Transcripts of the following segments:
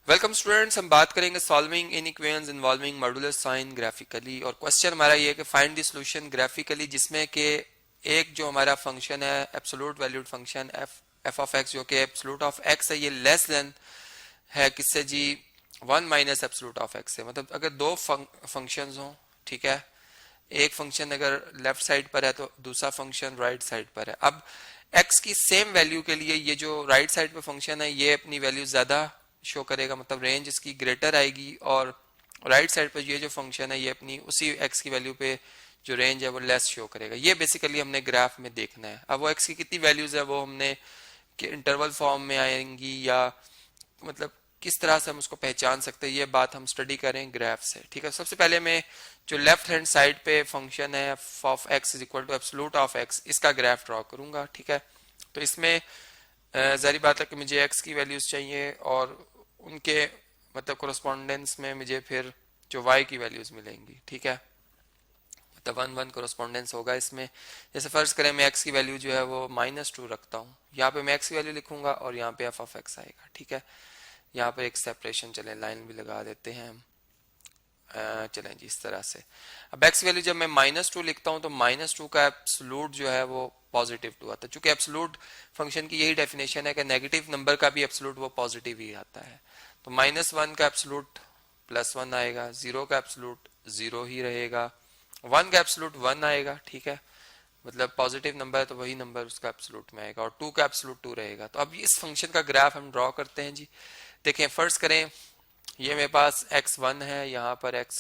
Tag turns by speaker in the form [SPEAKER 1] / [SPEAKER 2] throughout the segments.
[SPEAKER 1] Welcome students, हम बात करेंगे solving inequations involving modular sign graphically. और क्वेश्चन हमारा ये है कि फाइंड द सॉल्यूशन ग्राफिकली, जिसमें कि एक जो हमारा फंक्शन है absolute valued function F of x, जो कि एब्सोल्यूट ऑफ एक्स है, ये लेस देन है किससे जी, one minus absolute of x है। मतलब अगर दो फंक्शंस हों, ठीक है, एक फंक्शन अगर लेफ्ट साइड पर है तो दूसरा फंक्शन राइट साइड पर है। अब एक्स की सेम वैल्यू के लिए ये जो राइट साइड पे फंक्शन है ये अपनी वैल्यू ज्यादा शो करेगा, मतलब रेंज इसकी ग्रेटर आएगी, और राइट साइड पर ये जो फंक्शन है ये अपनी उसी एक्स की वैल्यू पे जो रेंज है वो लेस शो करेगा। ये बेसिकली हमने ग्राफ में देखना है। अब वो एक्स की कितनी वैल्यूज है वो हमने कि इंटरवल फॉर्म में आएंगी या मतलब किस तरह से हम उसको पहचान सकते हैं, ये बात हम स्टडी करें ग्राफ से। ठीक है, सबसे पहले मैं जो लेफ्ट हैंड साइड पे फंक्शन है f of x is equal to absolute of x, इसका ग्राफ ड्रॉ करूंगा। ठीक है, तो इसमें जारी बात है कि मुझे एक्स की वैल्यूज चाहिए और उनके मतलब कोरस्पॉन्डेंस में मुझे फिर जो वाई की वैल्यूज मिलेंगी। ठीक है, मतलब वन वन कोरस्पॉन्डेंस होगा इसमें। जैसे फर्ज करें मैं एक्स की वैल्यू जो है वो -2 रखता हूँ, यहाँ पे मैं एक्स की वैल्यू लिखूंगा और यहाँ पे एफ ऑफ एक्स आएगा। ठीक है, यहाँ पे एक सेपरेशन, चले लाइन भी लगा देते हैं हम। चलें जी, इस तरह से। अब एक्स वैल्यू जब मैं -2 लिखता हूँ तो -2 का एब्सोल्यूट जो है वो +2 आता है। चूंकि एब्सोल्यूट फंक्शन की यही डेफिनेशन है कि नेगेटिव नंबर का भी एब्सोल्यूट वो पॉजिटिव ही आता है। तो -1 का एब्सोल्यूट +1 आएगा, 0 का एब्सोल्यूट 0 ही रहेगा, 1 का एब्सोल्यूट 1 आएगा। ठीक है, मतलब पॉजिटिव नंबर है तो वही नंबर उसका एब्सोल्यूट में आएगा, और 2 का एब्सोल्यूट 2 रहेगा। तो अब इस फंक्शन का ग्राफ हम ड्रॉ करते हैं जी। देखें, फर्स्ट करें ये मेरे पास x1 है, यहाँ पर x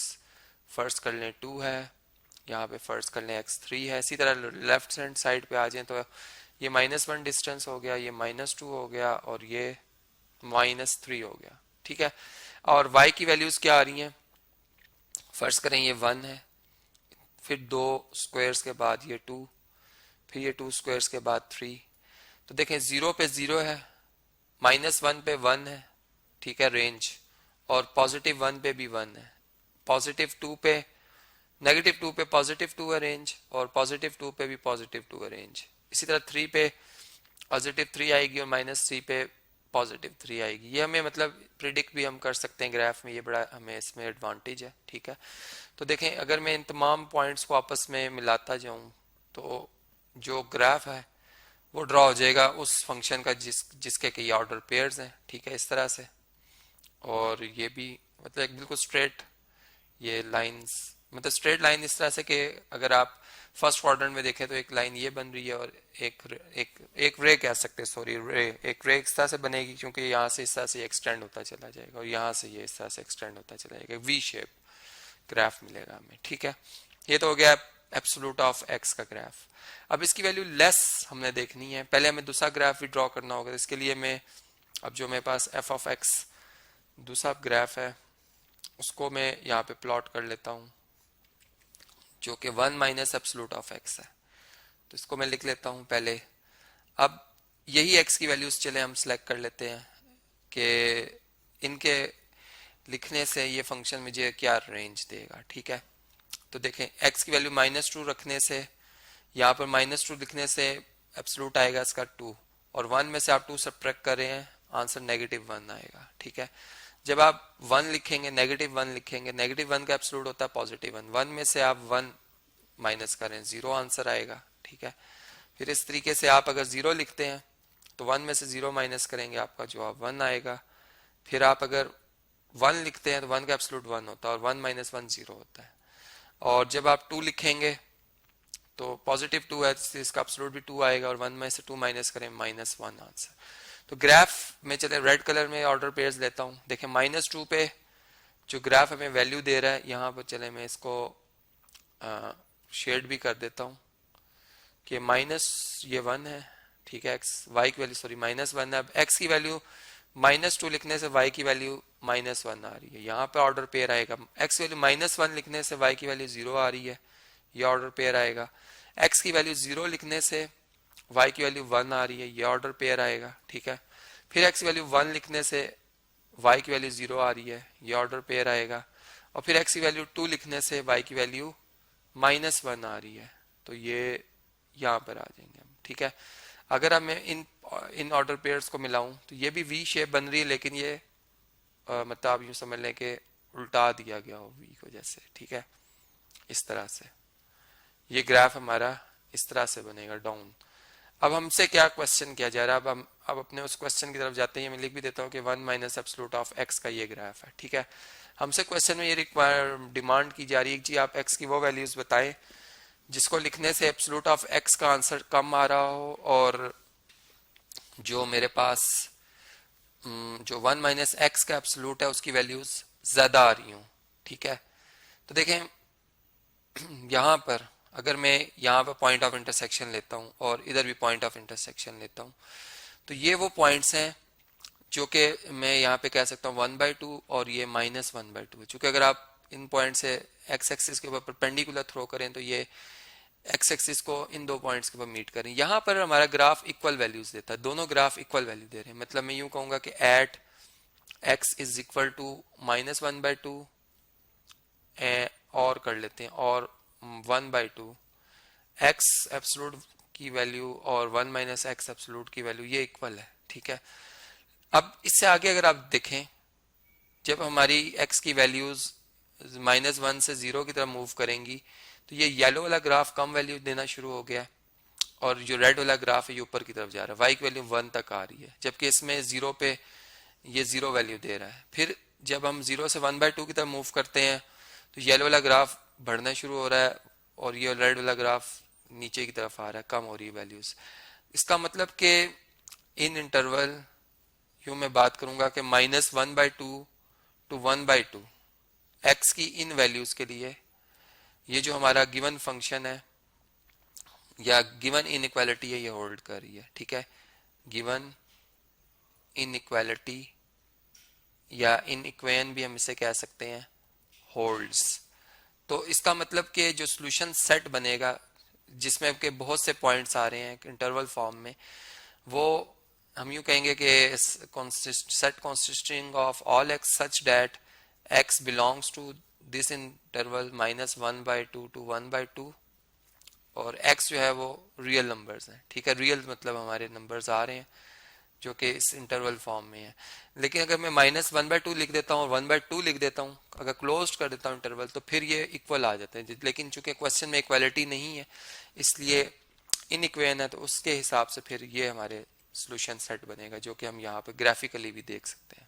[SPEAKER 1] फर्स्ट कर लें 2 है, यहाँ पे फर्स्ट कर लें x3 है। इसी तरह लेफ्ट हैंड साइड पे आ जाए तो ये -1 डिस्टेंस हो गया, ये -2 हो गया और ये -3 हो गया। ठीक है, और y की वैल्यूज क्या आ रही हैं, फर्स्ट करें ये 1 है, फिर 2 स्क्वायर्स के बाद ये 2, फिर ये 2 स्क्वायर्स के बाद 3। तो देखें 0 पे 0 है, -1 पे 1 है, ठीक है रेंज, और +1 पे भी 1 है, +2 पे -2 पे +2 है रेंज, और +2 पे भी +2 है रेंज। इसी तरह 3 पे +3 आएगी और -3 पे +3 आएगी। ये हमें मतलब प्रिडिक्ट भी हम कर सकते हैं ग्राफ में, ये बड़ा हमें इसमें एडवांटेज है। ठीक है, तो देखें अगर मैं इन तमाम पॉइंट्स को आपस में मिलाता जाऊं तो जो ग्राफ है वो ड्रॉ हो जाएगा उस फंक्शन का जिसके कई ऑर्डर पेयर्स हैं। ठीक है, इस तरह से। और ये भी मतलब एक बिल्कुल स्ट्रेट ये लाइंस, मतलब स्ट्रेट लाइन इस तरह से कि अगर आप फर्स्ट क्वाड्रेंट में देखें तो एक लाइन ये बन रही है और एक रे कह सकते हैं, सॉरी रे, एक रे इस तरह से बनेगी क्योंकि यहाँ से इस तरह से एक्सटेंड होता चला जाएगा और यहाँ से ये इस तरह से एक्सटेंड होता चला जाएगा, वी शेप ग्राफ मिलेगा हमें। ठीक है, ये तो हो गया एब्सोल्यूट ऑफ एक्स का ग्राफ। अब इसकी वैल्यू लेस हमने देखनी है, पहले हमें दूसरा ग्राफ भी ड्रॉ करना होगा। इसके लिए मैं अब जो मेरे पास एफ ऑफ एक्स दूसरा ग्राफ है उसको मैं यहाँ पे प्लॉट कर लेता हूँ, जो कि 1 माइनस एब्सोल्यूट ऑफ एक्स है। तो इसको मैं लिख लेता हूँ पहले। अब यही एक्स की वैल्यूज चले हम सिलेक्ट कर लेते हैं कि इनके लिखने से ये फंक्शन मुझे क्या रेंज देगा। ठीक है, तो देखें एक्स की वैल्यू -2 रखने से, यहाँ पर -2 लिखने से एब्सोल्यूट आएगा इसका 2, और 1 में से आप 2 सब्ट्रैक्ट कर रहे हैं, आंसर -1 आएगा। ठीक है, जब आप 1 लिखेंगे, -1 लिखेंगे, -1 का एब्सोल्यूट होता है +1, 1 में से आप 1 माइनस करें 0 आंसर आएगा। ठीक है, फिर इस तरीके से आप अगर 0 लिखते हैं तो 1 में से 0 माइनस करेंगे, आपका जवाब 1 आएगा। फिर आप अगर 1 लिखते हैं तो 1 का एब्सोल्यूट 1 होता है और 1 - 1 0 होता है। और जब आप 2 लिखेंगे तो +2 है, इसका एब्सोल्यूट भी 2 आएगा, और 1 में से 2 माइनस करें -1 आंसर। तो ग्राफ में चले रेड कलर में ऑर्डर पेयर्स लेता हूं। देखें -2 पे जो ग्राफ हमें वैल्यू दे रहा है, यहाँ पर चले मैं इसको शेड भी कर देता हूँ कि माइनस ये 1 है। ठीक है, एक्स वाई की वैल्यू सॉरी -1 है। अब एक्स की वैल्यू -2 लिखने से वाई की वैल्यू -1 आ रही है, यहाँ पे ऑर्डर पेयर आएगा। एक्स की वैल्यू -1 लिखने से वाई की वैल्यू 0 आ रही है, ये ऑर्डर पेयर आएगा। एक्स की वैल्यू 0 लिखने से वाई की वैल्यू 1 आ रही है, ये ऑर्डर पेयर आएगा। ठीक है, फिर एक्स की वैल्यू 1 लिखने से वाई की वैल्यू 0 आ रही है, ये ऑर्डर पेयर आएगा। और फिर एक्स की वैल्यू 2 लिखने से वाई की वैल्यू -1 आ रही है, तो ये यहाँ पर आ जाएंगे हम। ठीक है, अगर मैं इन ऑर्डर पेयर्स को मिलाऊं तो ये भी वी शेप बन रही है, लेकिन ये मतलब आप यूं समझ लें कि उल्टा दिया गया हो v को जैसे, ठीक है, इस तरह से ये ग्राफ हमारा इस तरह से बनेगा डाउन। अब हमसे क्या क्वेश्चन किया जा रहा है, अब अपने उस क्वेश्चन की तरफ जाते हैं। मैं लिख भी देता हूँ कि 1 माइनस एब्सोल्यूट ऑफ x का ये ग्राफ है, ठीक है। हमसे क्वेश्चन में ये डिमांड की जा रही है कि जी आप x की वो वैल्यूज बताएं जिसको लिखने से एब्सोल्यूट ऑफ x का आंसर कम आ रहा हो और जो मेरे पास जो 1 माइनस एक्स का एब्सोल्यूट है उसकी वैल्यूज ज्यादा आ रही हूँ, ठीक है। तो देखें यहाँ पर अगर मैं यहाँ पर पॉइंट ऑफ इंटरसेक्शन लेता हूँ और इधर भी पॉइंट ऑफ इंटरसेक्शन लेता हूँ, तो ये वो पॉइंट्स हैं जो कि मैं यहाँ पे कह सकता हूँ 1/2 और ये -1/2 है। चूंकि अगर आप इन पॉइंट से एक्स एक्सिस के ऊपर परपेंडिकुलर थ्रो करें तो ये एक्स एक्सिस को इन दो पॉइंट्स के ऊपर मीट करें। यहाँ पर हमारा ग्राफ इक्वल वैल्यूज देता है, दोनों ग्राफ इक्वल वैल्यू दे रहे हैं। मतलब मैं यूं कहूंगा कि at x is equal to -1/2 और कर लेते हैं और 1/2 एक्स एब्सोल्यूट की वैल्यू और 1 माइनस एक्स एब्सोल्यूट की वैल्यू ये इक्वल है, ठीक है। अब इससे आगे अगर आप देखें, जब हमारी एक्स की वैल्यूज -1 से 0 की तरफ मूव करेंगी तो ये येलो वाला ग्राफ कम वैल्यू देना शुरू हो गया और जो रेड वाला ग्राफ है ये ऊपर की तरफ जा रहा है, वाई की वैल्यू 1 तक आ रही है, जबकि इसमें 0 पे ये 0 वैल्यू दे रहा है। फिर जब हम 0 से 1/2 की तरफ मूव करते हैं तो येलो वाला ग्राफ बढ़ना शुरू हो रहा है और ये रेड वाला ग्राफ नीचे की तरफ आ रहा है, कम हो रही है वैल्यूज। इसका मतलब कि इन इंटरवल यूं मैं बात करूंगा कि -1/2 टू 1/2 एक्स की इन वैल्यूज के लिए ये जो हमारा गिवन फंक्शन है या गिवन इनइक्वालिटी है ये होल्ड कर रही है, ठीक है। गिवन इनइक्वालिटी या इनइक्वेशन भी हम इसे कह सकते हैं होल्ड्स। तो इसका मतलब कि जो सॉल्यूशन सेट बनेगा जिसमें के बहुत से पॉइंट्स आ रहे हैं इंटरवल फॉर्म में, वो हम यूं कहेंगे कि set consisting of all x such that x belongs to this interval -1/2 to 1/2 और x जो है वो रियल नंबर्स हैं, ठीक है। रियल मतलब हमारे नंबर्स आ रहे हैं जो कि इस इंटरवल फॉर्म में है। लेकिन अगर मैं -1/2 लिख देता हूँ और 1/2 लिख देता हूँ, अगर क्लोज कर देता हूँ इंटरवल, तो फिर ये इक्वल आ जाते हैं। लेकिन चूंकि क्वेश्चन में इक्वालिटी नहीं है इसलिए इनइक्वेशन है, तो उसके हिसाब से फिर ये हमारे सॉल्यूशन सेट बनेगा जो कि हम यहाँ पे ग्राफिकली भी देख सकते हैं।